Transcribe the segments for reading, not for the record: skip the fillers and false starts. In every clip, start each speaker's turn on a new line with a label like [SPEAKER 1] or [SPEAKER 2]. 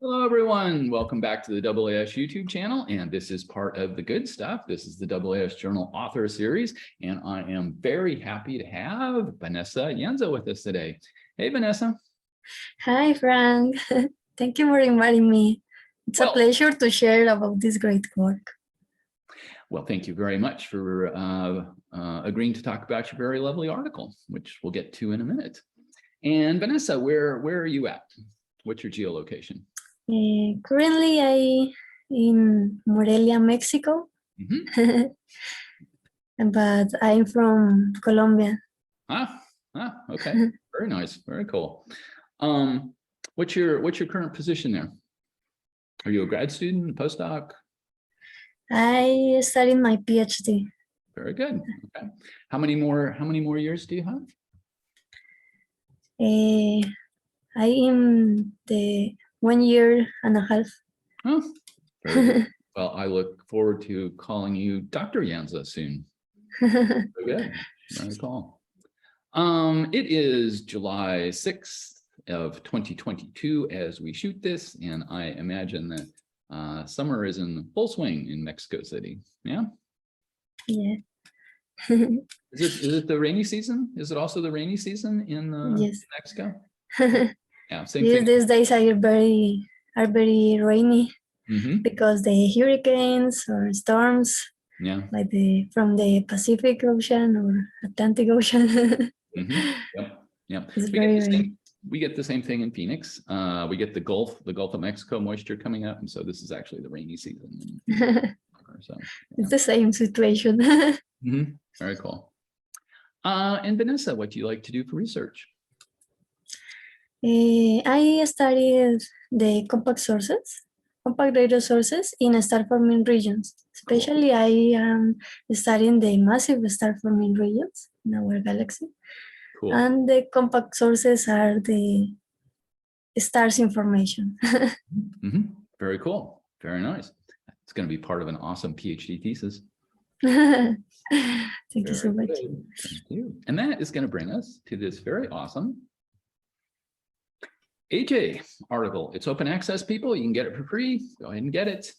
[SPEAKER 1] Hello, everyone. Welcome back to the AAS YouTube channel. And this is part of the good stuff. This is the AAS Journal Author Series. And I am very happy to have Vanessa Yanza with us today. Hey, Vanessa.
[SPEAKER 2] Hi, Frank. Thank you for inviting me. It's a pleasure to share about this great work.
[SPEAKER 1] Well, thank you very much for agreeing to talk about your very lovely article, which we'll get to in a minute. And Vanessa, where are you at? What's your geolocation?
[SPEAKER 2] Currently, I in Morelia, Mexico, but I'm from Colombia.
[SPEAKER 1] Okay, very nice, very cool. What's your current position there? Are you a grad student, a postdoc?
[SPEAKER 2] I studied my PhD.
[SPEAKER 1] Very good. Okay. How many more years do you have?
[SPEAKER 2] I am the 1 year and a half.
[SPEAKER 1] Oh, very good. Well, I look forward to calling you Dr. Yanza soon. Very good. Very cool. It is July 6th of 2022 as we shoot this, and I imagine that summer is in full swing in Mexico City. Yeah?
[SPEAKER 2] Yeah.
[SPEAKER 1] Is it the rainy season? Is it also the rainy season in Mexico? Yeah, same thing.
[SPEAKER 2] These days are very rainy because the hurricanes or storms, like from the Pacific Ocean or Atlantic Ocean.
[SPEAKER 1] Yep.
[SPEAKER 2] It's very rainy.
[SPEAKER 1] We get the same thing in Phoenix. We get the Gulf of Mexico moisture coming up, and so this is actually the rainy season. So
[SPEAKER 2] it's the same situation.
[SPEAKER 1] Very cool. And Vanessa, what do you like to do for research?
[SPEAKER 2] I studied the compact radio sources in star-forming regions. Especially, I am studying the massive star-forming regions in our galaxy. Cool. And the compact sources are the stars information.
[SPEAKER 1] Very cool. Very nice. It's going to be part of an awesome PhD thesis.
[SPEAKER 2] Thank you so much.
[SPEAKER 1] Thank you. And that is going to bring us to this very awesome AJ article. It's open access, people. You can get it for free. Go ahead and get it.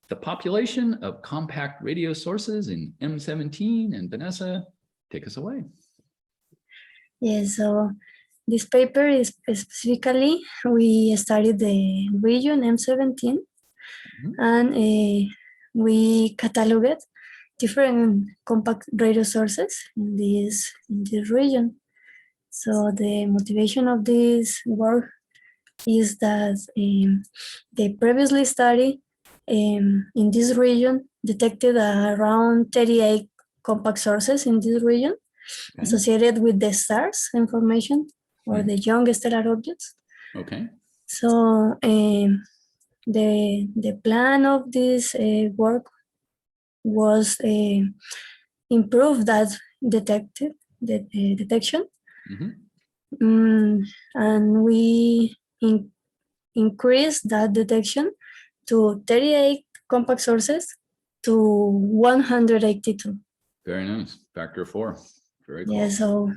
[SPEAKER 1] The population of compact radio sources in M17. And Vanessa, take us away.
[SPEAKER 2] Yeah, so this paper is specifically, we studied the region M17 and we cataloged different compact radio sources in this region. So the motivation of this work is that the previously study in this region detected around 38 compact sources in this region associated with the stars information or the young stellar objects. Okay. So the plan of this work was improve that detection. And we increased that detection to 38 compact sources to 182.
[SPEAKER 1] Very nice. Factor 4. Very cool.
[SPEAKER 2] Yeah, so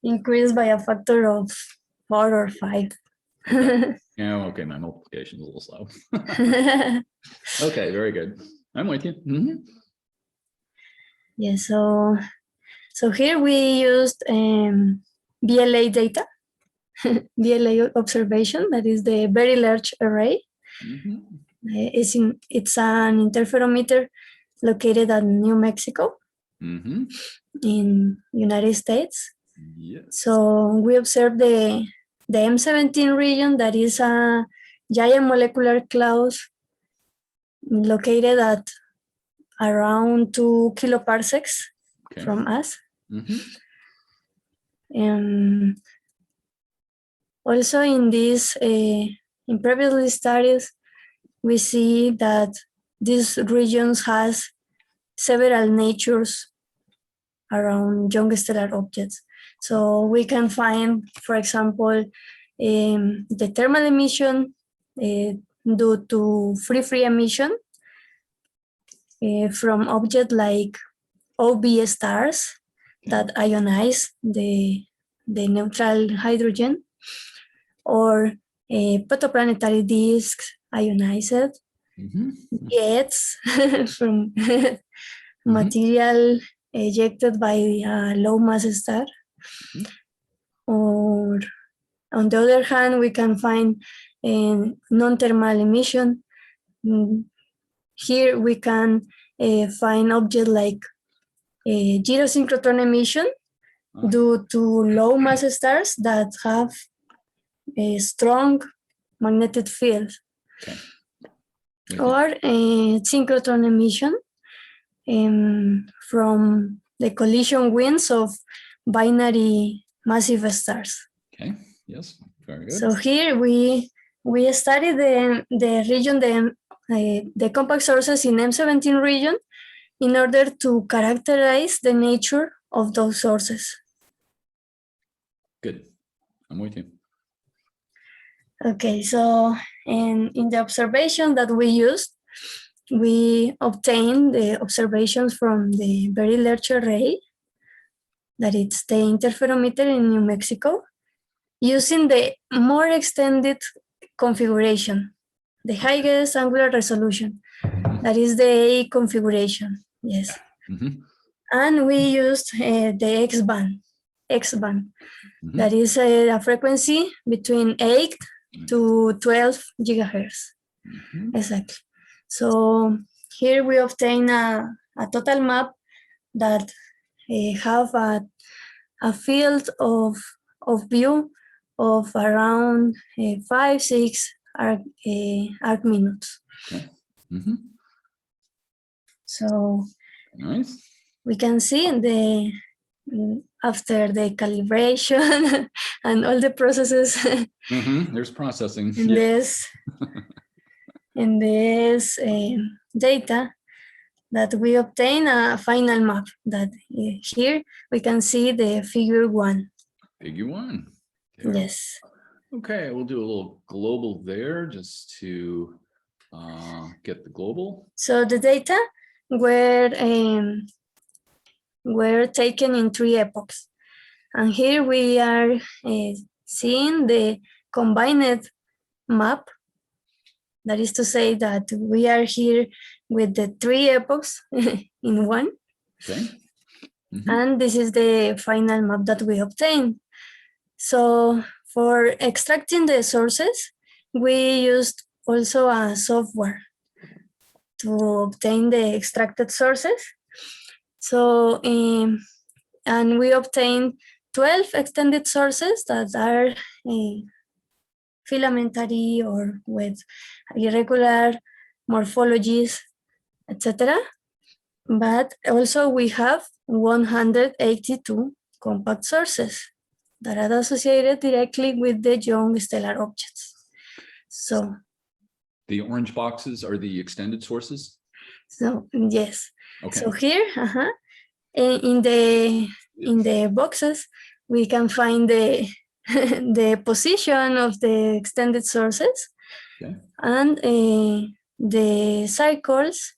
[SPEAKER 2] increased by a factor of 4 or 5.
[SPEAKER 1] Yeah, okay, my multiplication is a little slow. Okay, very good. I'm with you.
[SPEAKER 2] Yeah, so here we used VLA data, VLA observation, that is the Very Large Array. It's an interferometer located at New Mexico in United States. Yes. So we observed the M17 region, that is a giant molecular cloud located at around 2 kiloparsecs from us. Also in this, in previous studies, we see that these regions has several natures around young stellar objects. So we can find, for example, the thermal emission due to free emission from objects like OB stars that ionize the neutral hydrogen, or protoplanetary disks, ionized, jets from material ejected by a low mass star. Or on the other hand, we can find non-thermal emission. Here we can find objects like gyrosynchrotron emission due to low mass stars that have a strong magnetic field.
[SPEAKER 1] Okay.
[SPEAKER 2] Or synchrotron emission from the collision winds of binary massive stars.
[SPEAKER 1] Okay. Yes. Very good.
[SPEAKER 2] So here we study the region, the compact sources in M17 region in order to characterize the nature of those sources.
[SPEAKER 1] Good. I'm with you.
[SPEAKER 2] Okay, so in the observation that we used, we obtained the observations from the Very Large Array, that it's the interferometer in New Mexico, using the more extended configuration, the highest angular resolution, that is the A configuration, yes. And we used the X-band, that is a frequency between 8 to 12 gigahertz, exactly. So here we obtain a total map that have a field of view of around 5-6 arc minutes.
[SPEAKER 1] Okay.
[SPEAKER 2] So
[SPEAKER 1] nice.
[SPEAKER 2] We can see after the calibration and all the processes.
[SPEAKER 1] There's processing.
[SPEAKER 2] in this data, that we obtain a final map that here we can see the figure 1.
[SPEAKER 1] Figure 1.
[SPEAKER 2] There. Yes.
[SPEAKER 1] Okay, we'll do a little global there just to get the global.
[SPEAKER 2] So the data were taken in 3 epochs. And here we are seeing the combined map. That is to say that we are here with the 3 epochs in one.
[SPEAKER 1] Okay.
[SPEAKER 2] And this is the final map that we obtained. So for extracting the sources, we used also a software to obtain the extracted sources. So, and we obtained 12 extended sources that are filamentary or with irregular morphologies, etc. But also we have 182 compact sources that are associated directly with the young stellar objects. So
[SPEAKER 1] the orange boxes are the extended sources?
[SPEAKER 2] So yes.
[SPEAKER 1] Okay.
[SPEAKER 2] So here, in the boxes, we can find the the position of the extended sources, and the circles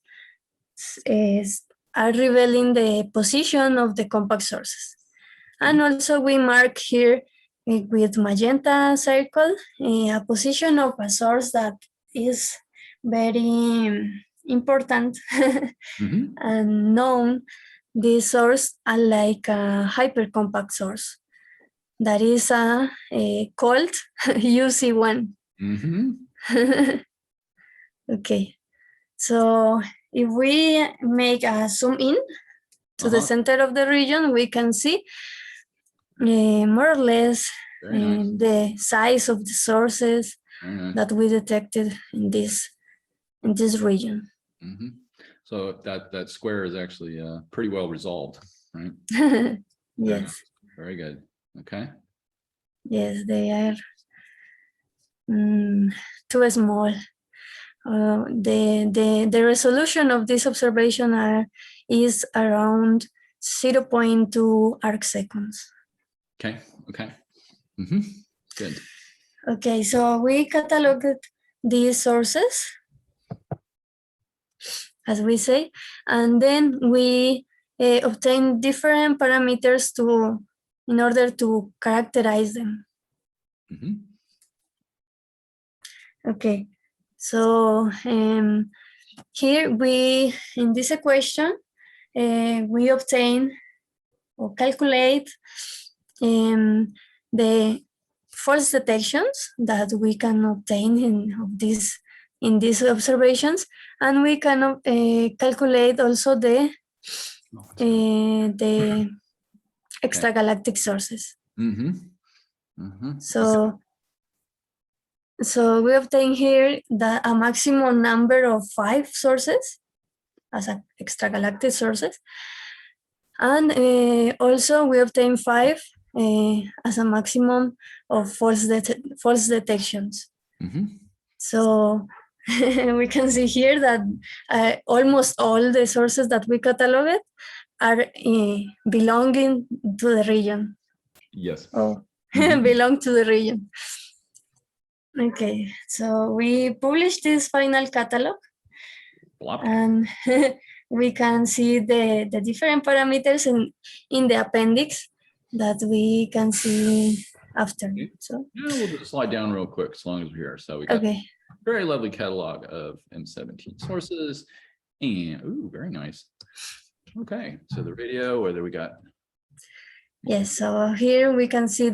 [SPEAKER 2] are revealing the position of the compact sources. And also we mark here with magenta circle a position of a source that is very important and known. This source unlike a hypercompact source that is called UC1. Okay, so if we make a zoom in to the center of the region, we can see more or less the size of the sources that we detected in this region.
[SPEAKER 1] So that square is actually pretty well resolved, right?
[SPEAKER 2] Yes.
[SPEAKER 1] Very good. Okay.
[SPEAKER 2] Yes, they are too small. The resolution of this observation is around 0.2 arc seconds.
[SPEAKER 1] Okay. Okay. Good.
[SPEAKER 2] Okay, so we cataloged these sources, as we say, and then we obtain different parameters in order to characterize them. Okay, so here in this equation, we obtain or calculate the force detections that we can obtain in these observations, and we can calculate also the extragalactic sources. So we obtain here a maximum number of 5 sources as extragalactic sources, and also we obtain 5 as a maximum of false detections. So we can see here that almost all the sources that we cataloged are belonging to the region.
[SPEAKER 1] Yes.
[SPEAKER 2] Belong to the region. Okay, so we published this final catalog, and we can see the different parameters in the appendix that we can see after. So
[SPEAKER 1] yeah, we'll just slide down real quick as long as we're here. So we got a very lovely catalog of M17 sources, and very nice. Okay, so the radio, whether we got.
[SPEAKER 2] Yes, so here we can see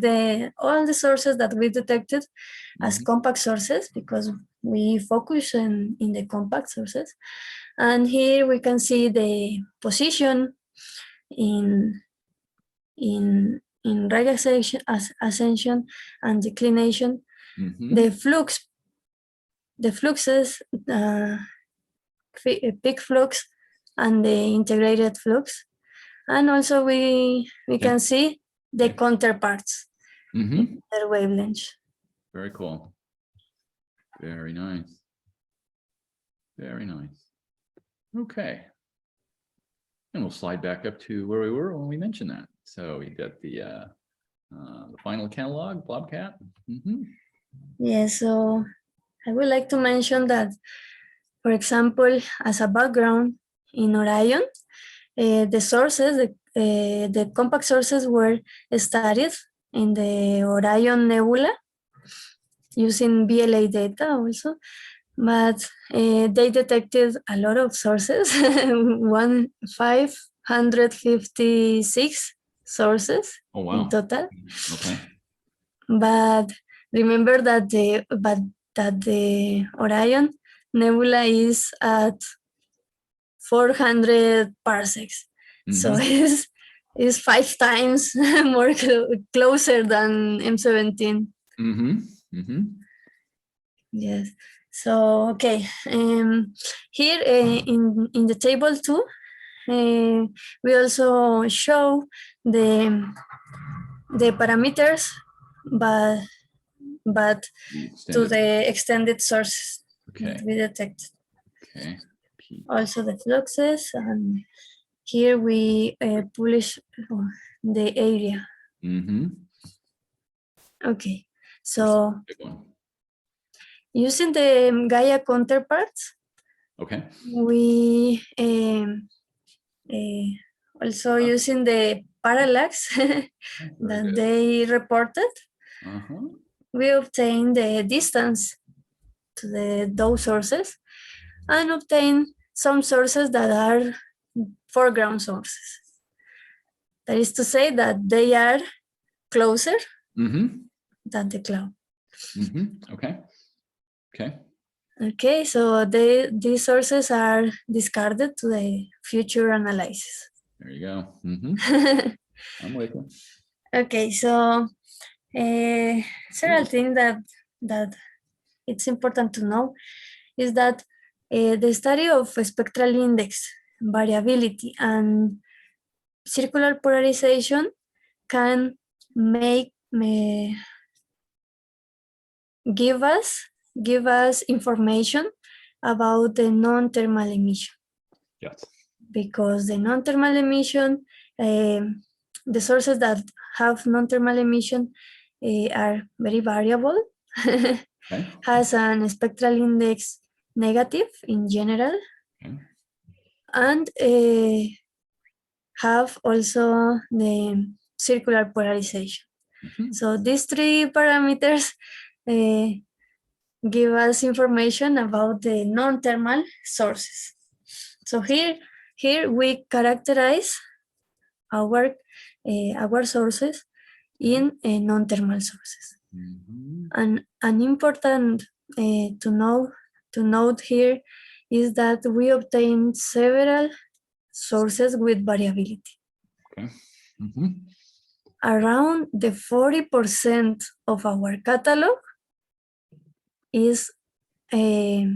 [SPEAKER 2] all the sources that we detected as compact sources, because we focus in the compact sources. And here we can see the position in right ascension and declination, the fluxes, peak flux and the integrated flux. And also we can see the counterparts, their wavelengths.
[SPEAKER 1] Very cool. Very nice. Very nice. Okay. And we'll slide back up to where we were when we mentioned that. So we got the final catalog, Blobcat.
[SPEAKER 2] Yeah, so I would like to mention that, for example, as a background in Orion, the sources, the compact sources were studied in the Orion Nebula using VLA data also, but they detected a lot of sources, 556 sources in total.
[SPEAKER 1] Okay.
[SPEAKER 2] But remember that the Orion Nebula is at 400 parsecs. So it's 5 times more closer than M17. Yes. So okay. Here in the table 2, we also show the parameters, but to the extended sources that we detected.
[SPEAKER 1] Okay.
[SPEAKER 2] Also the fluxes, and here we publish the area. Okay, so using the Gaia counterparts, we also using the parallax that they reported, we obtain the distance to those sources and obtain some sources that are foreground sources. That is to say that they are closer than the cloud. Okay, so these sources are discarded to the future analysis.
[SPEAKER 1] There you go. I'm with you.
[SPEAKER 2] Okay, so several things that it's important to know is that the study of spectral index, variability, and circular polarization can give us information about the non-thermal emission.
[SPEAKER 1] Yes.
[SPEAKER 2] Because the non-thermal emission, the sources that have non-thermal emission are very variable, has an spectral index negative in general, and have also the circular polarization. So these 3 parameters give us information about the non-thermal sources. So here we characterize our sources in non-thermal sources. And an important to note here is that we obtain several sources with variability.
[SPEAKER 1] Okay.
[SPEAKER 2] Around the 40% of our catalog is a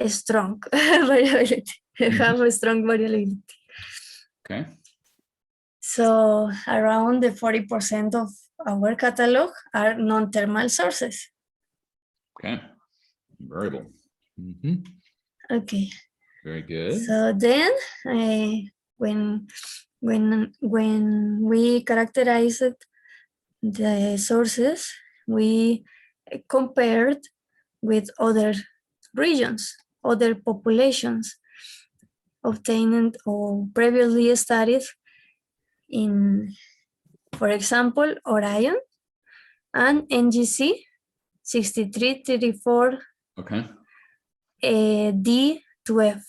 [SPEAKER 2] strong variability, have a strong variability.
[SPEAKER 1] Okay.
[SPEAKER 2] So around the 40% of our catalog are non-thermal sources.
[SPEAKER 1] Okay. Variable.
[SPEAKER 2] Okay.
[SPEAKER 1] Very good.
[SPEAKER 2] So then, when we characterized the sources, we compared with other regions, other populations obtained or previously studied in, for example, Orion and NGC 6334
[SPEAKER 1] Okay.
[SPEAKER 2] D12.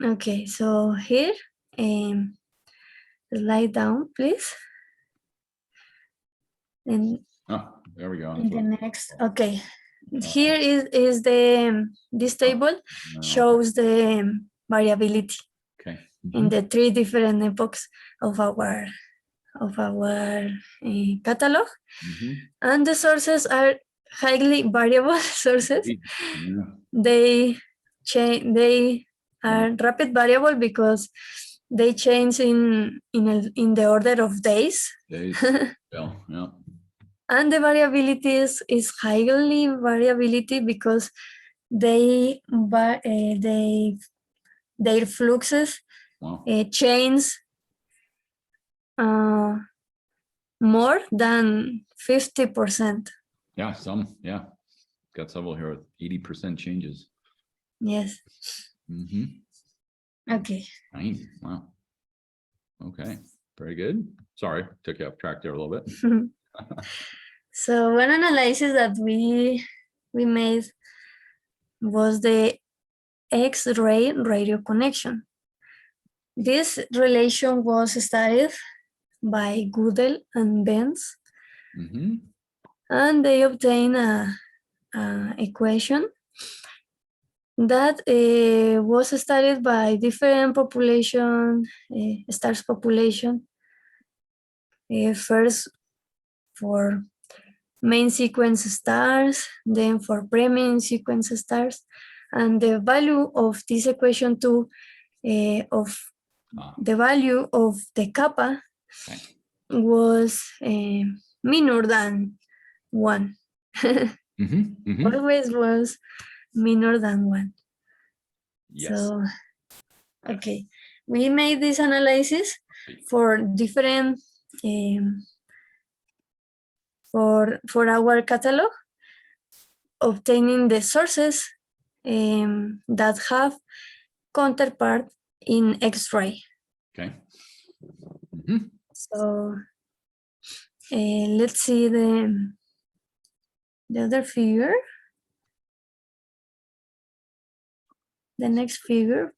[SPEAKER 2] Okay, so here, slide down, please. And
[SPEAKER 1] there we go.
[SPEAKER 2] the next, okay. Here is this table shows the variability in the 3 different epochs of our catalog, and the sources are highly variable sources. They are rapid variable because they change in the order of days.
[SPEAKER 1] Yeah.
[SPEAKER 2] And the variability is highly variability because their fluxes change more than 50%.
[SPEAKER 1] Yeah, got several here with 80% changes.
[SPEAKER 2] Yes. Okay.
[SPEAKER 1] Wow. Okay, very good. Sorry, took you off track there a little bit.
[SPEAKER 2] So one analysis that we made was the X-ray radio connection. This relation was studied by Goodell and Benz, and they obtained a equation that was studied by different stars population. First for main sequence stars, then for pre-main sequence stars, and the value of this equation too, of the value of the kappa was minor than 1. Always was minor than 1.
[SPEAKER 1] Yes.
[SPEAKER 2] So, okay, we made this analysis for different for our catalog, obtaining the sources that have counterpart in X-ray.
[SPEAKER 1] Okay.
[SPEAKER 2] So let's see the other figure. The next figure.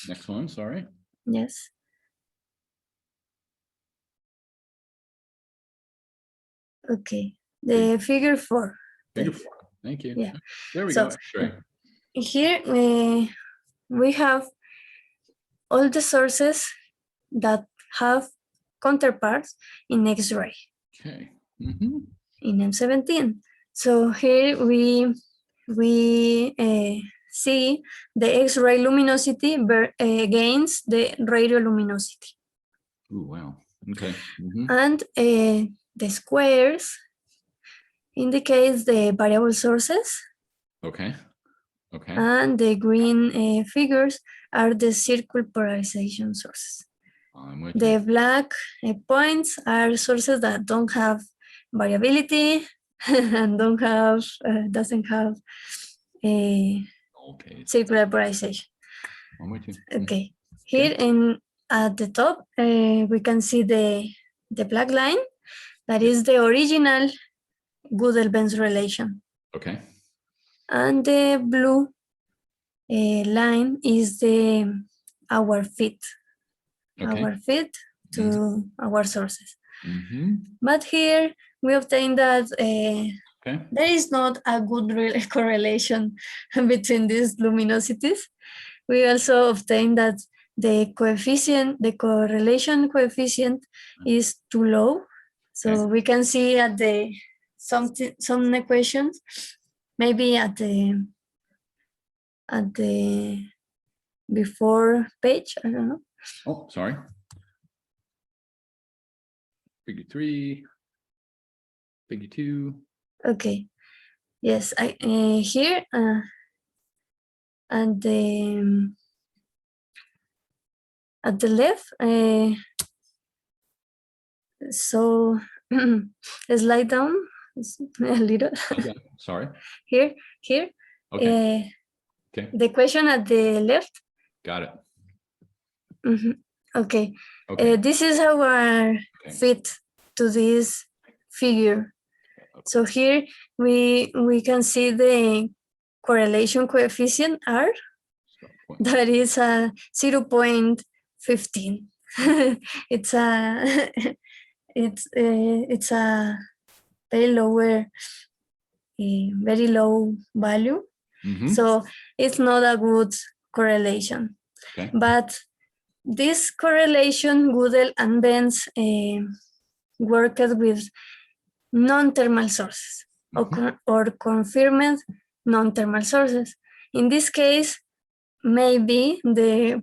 [SPEAKER 1] Next one, sorry.
[SPEAKER 2] Yes. Okay, the figure 4.
[SPEAKER 1] Figure 4. Thank you.
[SPEAKER 2] Yeah.
[SPEAKER 1] There we go. X-ray.
[SPEAKER 2] Here we have all the sources that have counterparts in X-ray.
[SPEAKER 1] Okay.
[SPEAKER 2] In M17. So here we see the X-ray luminosity against the radio luminosity.
[SPEAKER 1] Oh, wow. Okay.
[SPEAKER 2] And the squares indicates the variable sources.
[SPEAKER 1] Okay.
[SPEAKER 2] And the green figures are the circle polarization sources. The black points are sources that don't have variability and doesn't have a circular polarization. Okay, here at the top we can see the black line that is the original Gödel-Benz relation.
[SPEAKER 1] Okay.
[SPEAKER 2] And the blue line is our fit,
[SPEAKER 1] Okay.
[SPEAKER 2] our fit to our sources.
[SPEAKER 1] Mm-hmm.
[SPEAKER 2] But here we obtain that
[SPEAKER 1] Okay.
[SPEAKER 2] there is not a good correlation between these luminosities. We also obtain that the correlation coefficient is too low. So
[SPEAKER 1] Okay.
[SPEAKER 2] we can see at some equations, maybe at the before page, I don't know.
[SPEAKER 1] Oh, sorry. Figure 3, figure 2.
[SPEAKER 2] Okay. Yes, I here at the left. So slide down a little.
[SPEAKER 1] Okay. Sorry.
[SPEAKER 2] Here.
[SPEAKER 1] Okay. Okay.
[SPEAKER 2] The question at the left.
[SPEAKER 1] Got it.
[SPEAKER 2] Okay.
[SPEAKER 1] Okay.
[SPEAKER 2] This is our
[SPEAKER 1] Okay.
[SPEAKER 2] fit to this figure. So here we can see the correlation coefficient R. That is a 0.15. It's a very lower, very low value.
[SPEAKER 1] Mm-hmm.
[SPEAKER 2] So it's not a good correlation.
[SPEAKER 1] Okay.
[SPEAKER 2] But this correlation, Gödel and Benz worked with non-thermal sources or confirmed non-thermal sources. In this case, maybe the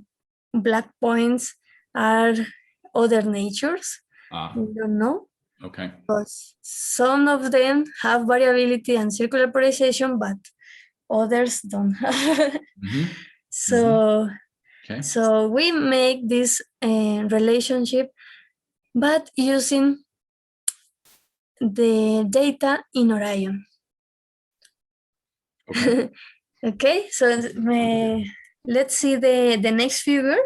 [SPEAKER 2] black points are other natures. We don't know.
[SPEAKER 1] Okay.
[SPEAKER 2] Because some of them have variability and circular polarization, but others don't have. So,
[SPEAKER 1] Okay.
[SPEAKER 2] so we make this relationship, but using the data in Orion.
[SPEAKER 1] Okay.
[SPEAKER 2] Okay, so let's see the next figure.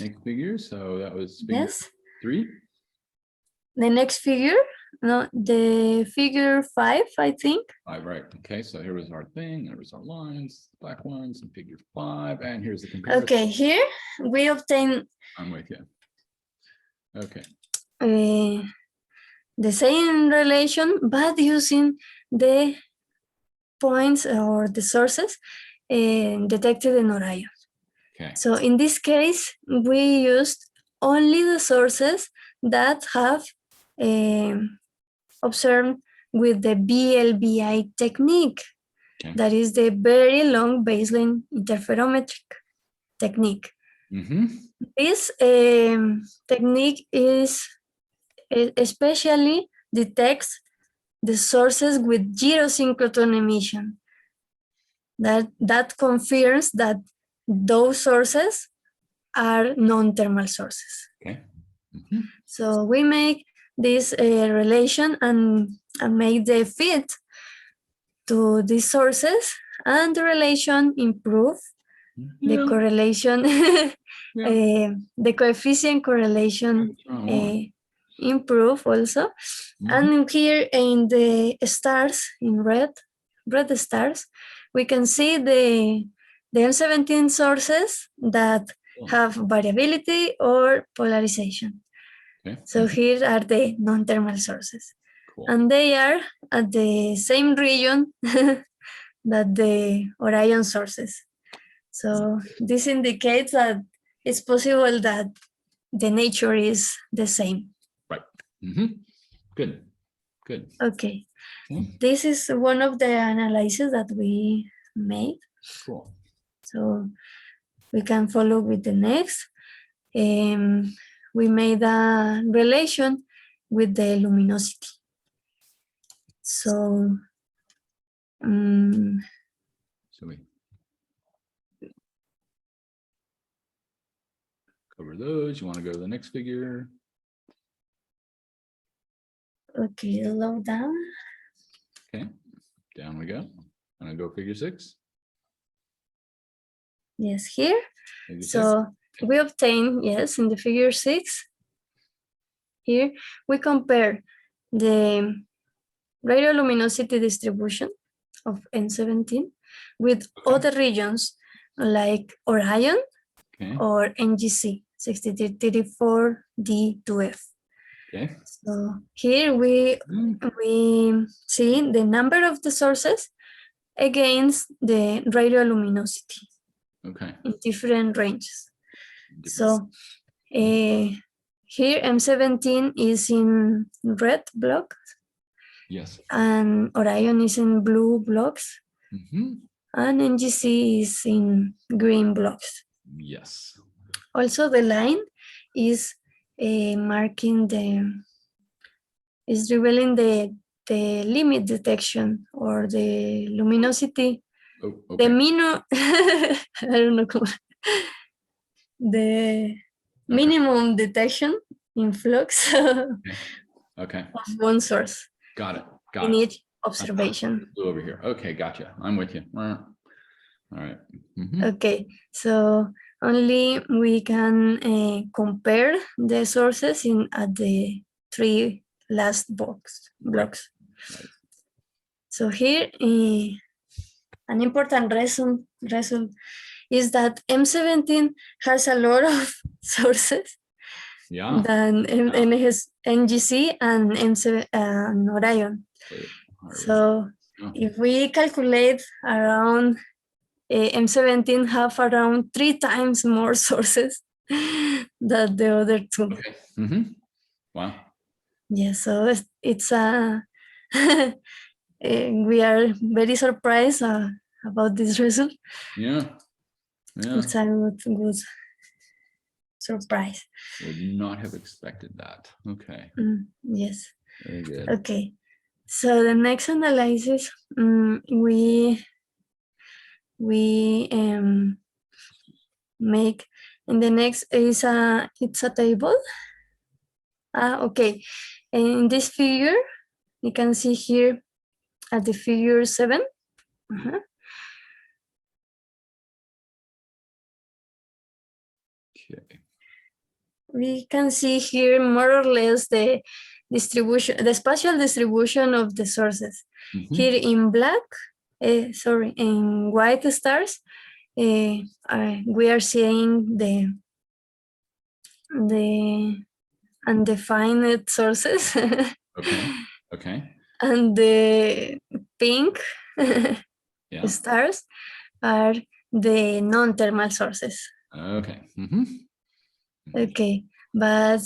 [SPEAKER 1] Next figure. So that was figure
[SPEAKER 2] Yes.
[SPEAKER 1] 3.
[SPEAKER 2] The next figure, no, the figure 5, I think.
[SPEAKER 1] 5, right. Okay, so here was our thing. There was our lines, black ones, and figure 5. And here's the comparison.
[SPEAKER 2] Okay, here we obtain.
[SPEAKER 1] I'm with you. Okay.
[SPEAKER 2] The same relation, but using the points or the sources detected in Orion.
[SPEAKER 1] Okay.
[SPEAKER 2] So in this case, we used only the sources that have observed with the BLBI technique.
[SPEAKER 1] Okay.
[SPEAKER 2] That is the very long baseline interferometric technique. This technique is especially detects the sources with zero synchrotron emission. That confirms that those sources are non-thermal sources.
[SPEAKER 1] Okay.
[SPEAKER 2] So we make this relation and make the fit to these sources, and the relation improve. The correlation, the coefficient correlation improve also. And here in the stars, in red stars, we can see the M17 sources that have variability or polarization. So here are the non-thermal sources. And they are at the same region that the Orion sources. So this indicates that it's possible that the nature is the same.
[SPEAKER 1] Right. Good. Good.
[SPEAKER 2] Okay. This is one of the analyses that we made.
[SPEAKER 1] Cool.
[SPEAKER 2] So we can follow with the next. We made a relation with the luminosity. So,
[SPEAKER 1] so we cover those. You want to go to the next figure?
[SPEAKER 2] Okay, low down.
[SPEAKER 1] Okay, down we go. I'm gonna go figure 6.
[SPEAKER 2] Yes, here.
[SPEAKER 1] Figure
[SPEAKER 2] so
[SPEAKER 1] 6.
[SPEAKER 2] We obtain, yes, in the figure 6. Here we compare the radioluminosity distribution of M17 with other regions like Orion or NGC 6334D2F.
[SPEAKER 1] Okay.
[SPEAKER 2] So here we see the number of the sources against the radioluminosity in different ranges. So here M17 is in red blocks.
[SPEAKER 1] Yes.
[SPEAKER 2] And Orion is in blue blocks. And NGC is in green blocks.
[SPEAKER 1] Yes.
[SPEAKER 2] Also, the line is revealing the limit detection or the luminosity. The minimum, I don't know, the minimum detection in flux of one source.
[SPEAKER 1] Got it.
[SPEAKER 2] In each observation.
[SPEAKER 1] Over here. Okay, gotcha. I'm with you. All right.
[SPEAKER 2] Okay, so only we can compare the sources at the three last blocks.
[SPEAKER 1] Right.
[SPEAKER 2] So here, an important result is that M17 has a lot of sources than NGC and and Orion. So if we calculate around M17 have around 3 times more sources than the other two.
[SPEAKER 1] Wow.
[SPEAKER 2] Yeah, so it's we are very surprised about this result.
[SPEAKER 1] Yeah.
[SPEAKER 2] It's a good surprise.
[SPEAKER 1] Would not have expected that. Okay.
[SPEAKER 2] Yes.
[SPEAKER 1] Very good.
[SPEAKER 2] Okay. So the next analysis, we make, and the next is it's a table. Okay. In this figure, you can see here at the figure 7.
[SPEAKER 1] Okay.
[SPEAKER 2] We can see here more or less the distribution, the spatial distribution of the sources. Here in black, in white stars, we are seeing the undefined sources.
[SPEAKER 1] Okay.
[SPEAKER 2] And the pink stars are the non-thermal sources.
[SPEAKER 1] Okay.
[SPEAKER 2] Okay, but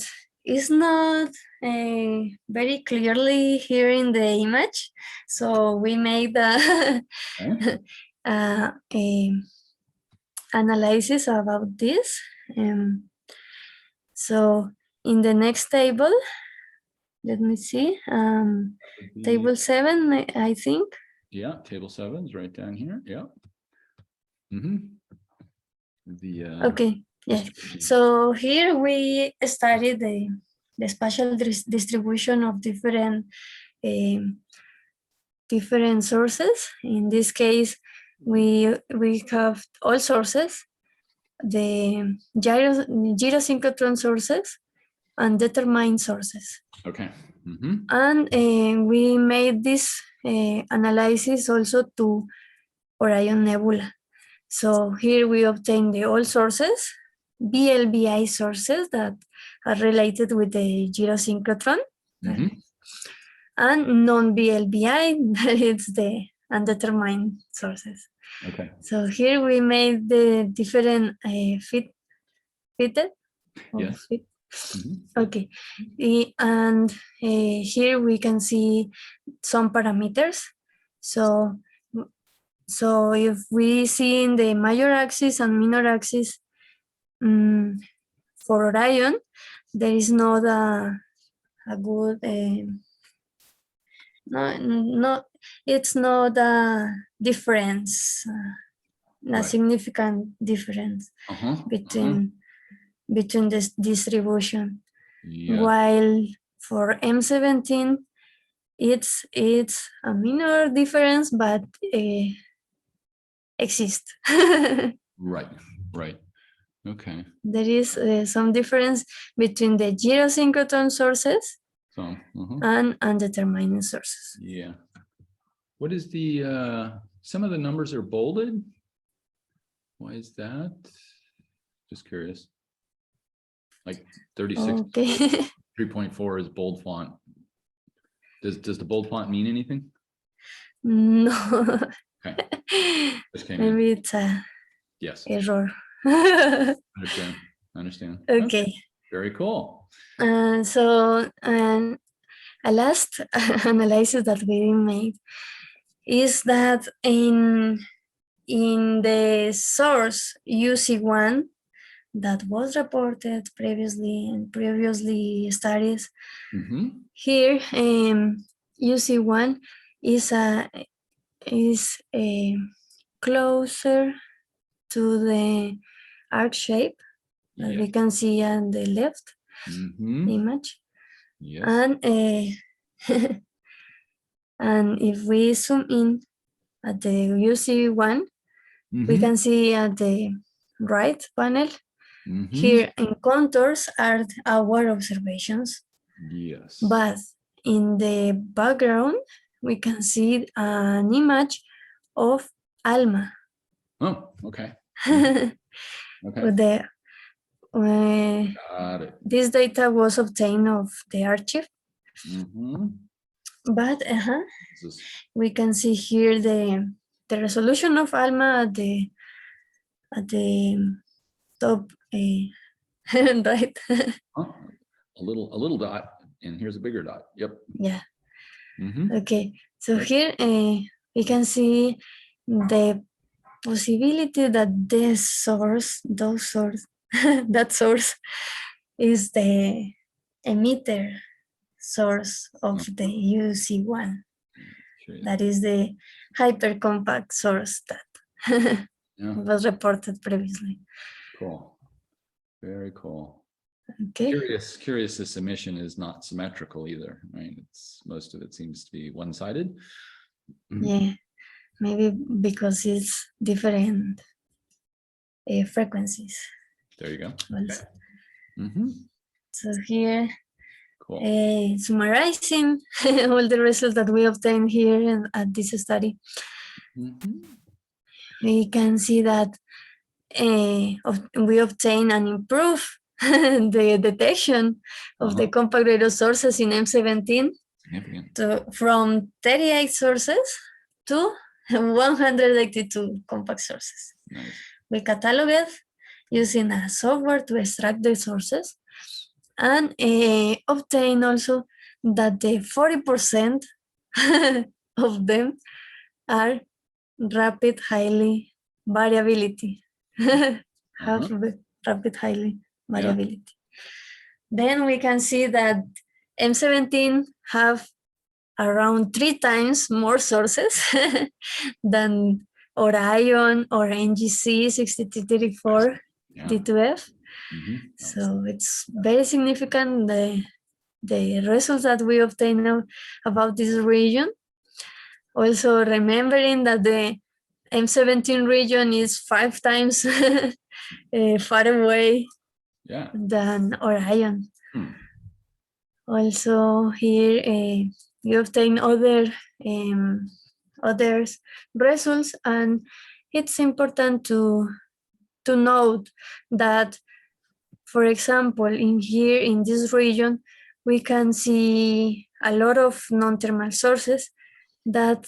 [SPEAKER 2] it's not very clearly here in the image, so we made a analysis about this. So in the next table, let me see, table 7, I think.
[SPEAKER 1] Yeah, table 7 is right down here. Yeah.
[SPEAKER 2] Okay. Yes. So here we studied the spatial distribution of different sources. In this case, we have all sources, the gyrosynchrotron sources and determined sources.
[SPEAKER 1] Okay.
[SPEAKER 2] And we made this analysis also to Orion Nebula. So here we obtain the all sources, BLBI sources that are related with the gyrosynchrotron, and non-BLBI, that is the undetermined sources.
[SPEAKER 1] Okay.
[SPEAKER 2] So here we made the different fitted.
[SPEAKER 1] Yes.
[SPEAKER 2] Okay. And here we can see some parameters. So if we see in the major axis and minor axis for Orion, there is not a good, it's not a difference, a significant difference between this distribution. While for M17, it's a minor difference, but exists.
[SPEAKER 1] Right. Okay.
[SPEAKER 2] There is some difference between the gyrosynchrotron sources
[SPEAKER 1] So,
[SPEAKER 2] and undetermined sources.
[SPEAKER 1] yeah. What is the, some of the numbers are bolded? Why is that? Just curious. Like 36,
[SPEAKER 2] Okay.
[SPEAKER 1] 3.4 is bold font. Does the bold font mean anything?
[SPEAKER 2] No.
[SPEAKER 1] Okay. Just came in.
[SPEAKER 2] Maybe it's a
[SPEAKER 1] Yes.
[SPEAKER 2] error.
[SPEAKER 1] Understand. Understand.
[SPEAKER 2] Okay.
[SPEAKER 1] Very cool.
[SPEAKER 2] So, a last analysis that we made is that in the source UC1 that was reported previously in previously studies, here UC1 is a closer to the arc shape that we can see on the left image.
[SPEAKER 1] Yes.
[SPEAKER 2] And and if we zoom in at the UC1, we can see at the right panel here in contours are our observations.
[SPEAKER 1] Yes.
[SPEAKER 2] But in the background, we can see an image of ALMA.
[SPEAKER 1] Oh, okay.
[SPEAKER 2] Okay.
[SPEAKER 1] Got it.
[SPEAKER 2] This data was obtained of the archive. But we can see here the resolution of ALMA at the top right.
[SPEAKER 1] A little dot, and here's a bigger dot. Yep.
[SPEAKER 2] Yeah. Okay. So here we can see the possibility that this source, that source is the emitter source of the UC1. That is the hypercompact source that was reported previously.
[SPEAKER 1] Cool. Very cool.
[SPEAKER 2] Okay.
[SPEAKER 1] Curious this emission is not symmetrical either, right? Most of it seems to be one-sided.
[SPEAKER 2] Yeah, maybe because it's different frequencies.
[SPEAKER 1] There you go.
[SPEAKER 2] Okay. So here, summarizing all the results that we obtained here at this study, we can see that we obtain and improve the detection of the compact radio sources in M17 from 38 sources to 182 compact sources.
[SPEAKER 1] Nice.
[SPEAKER 2] We cataloged using a software to extract the sources and obtain also that the 40% of them are rapid highly variability. Have rapid highly variability. Then we can see that M17 have around 3 times more sources than Orion or NGC 6334 D2F. So it's very significant the results that we obtain about this region. Also remembering that the M17 region is 5 times far away than Orion. Also here we obtain other results, and it's important to note that, for example, in this region, we can see a lot of non-thermal sources that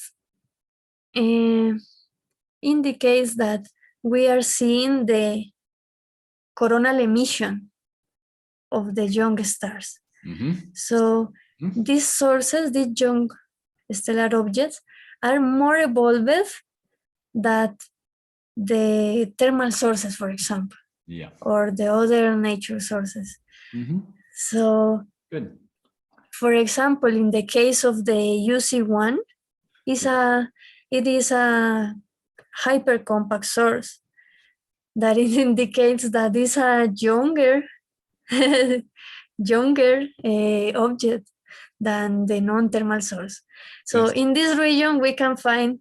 [SPEAKER 2] indicates that we are seeing the coronal emission of the young stars. So these sources, these young stellar objects, are more evolved than the thermal sources, for example, or the other nature sources. So, for example, in the case of the UC1, it is a hypercompact source that it indicates that it's a younger object than the non-thermal source. So in this region, we can find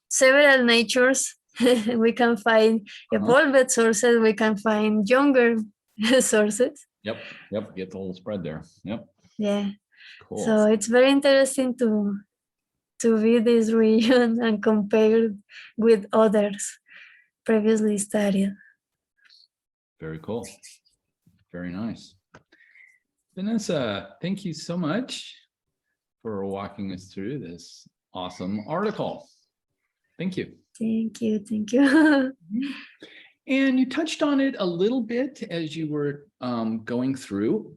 [SPEAKER 2] several natures. We can find evolved sources. We can find younger sources.
[SPEAKER 1] Yep. Get the whole spread there. Yep.
[SPEAKER 2] Yeah.
[SPEAKER 1] Cool.
[SPEAKER 2] So it's very interesting to be this region and compare with others previously studied.
[SPEAKER 1] Very cool. Very nice. Vanessa, thank you so much for walking us through this awesome article. Thank you.
[SPEAKER 2] Thank you. Thank you.
[SPEAKER 1] And you touched on it a little bit as you were going through.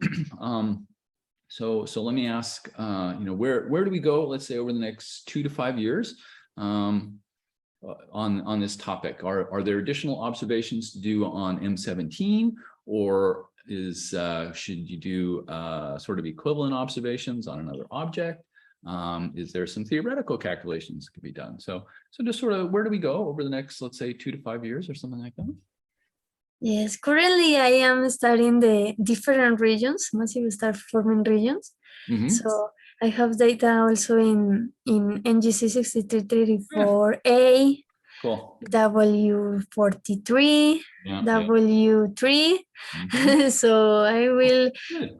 [SPEAKER 1] So let me ask, where do we go, let's say, over the next 2 to 5 years on this topic? Are there additional observations to do on M17, or should you do sort of equivalent observations on another object? Is there some theoretical calculations that could be done? So just sort of, where do we go over the next, let's say, 2 to 5 years or something like that?
[SPEAKER 2] Yes, currently I am studying the different regions, massive star forming regions.
[SPEAKER 1] Mm-hmm.
[SPEAKER 2] So I have data also in NGC 6334A,
[SPEAKER 1] Cool.
[SPEAKER 2] W43,
[SPEAKER 1] Yeah,
[SPEAKER 2] W3.
[SPEAKER 1] Mm-hmm.
[SPEAKER 2] So I will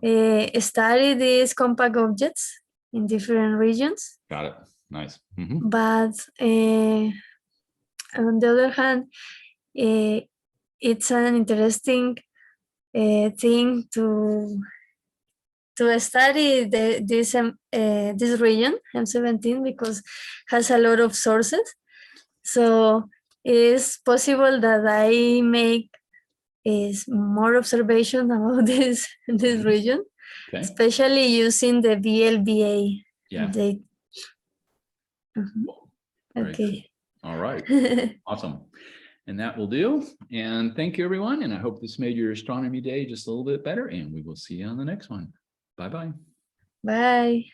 [SPEAKER 1] Good.
[SPEAKER 2] study these compact objects in different regions.
[SPEAKER 1] Got it. Nice. Mm-hmm.
[SPEAKER 2] But on the other hand, it's an interesting thing to study this region M17 because has a lot of sources. So it's possible that I make more observation about this region,
[SPEAKER 1] Okay.
[SPEAKER 2] especially using the VLBA data. Okay.
[SPEAKER 1] All right. Awesome. And that will do. And thank you, everyone. And I hope this made your astronomy day just a little bit better. And we will see you on the next one. Bye-bye.
[SPEAKER 2] Bye.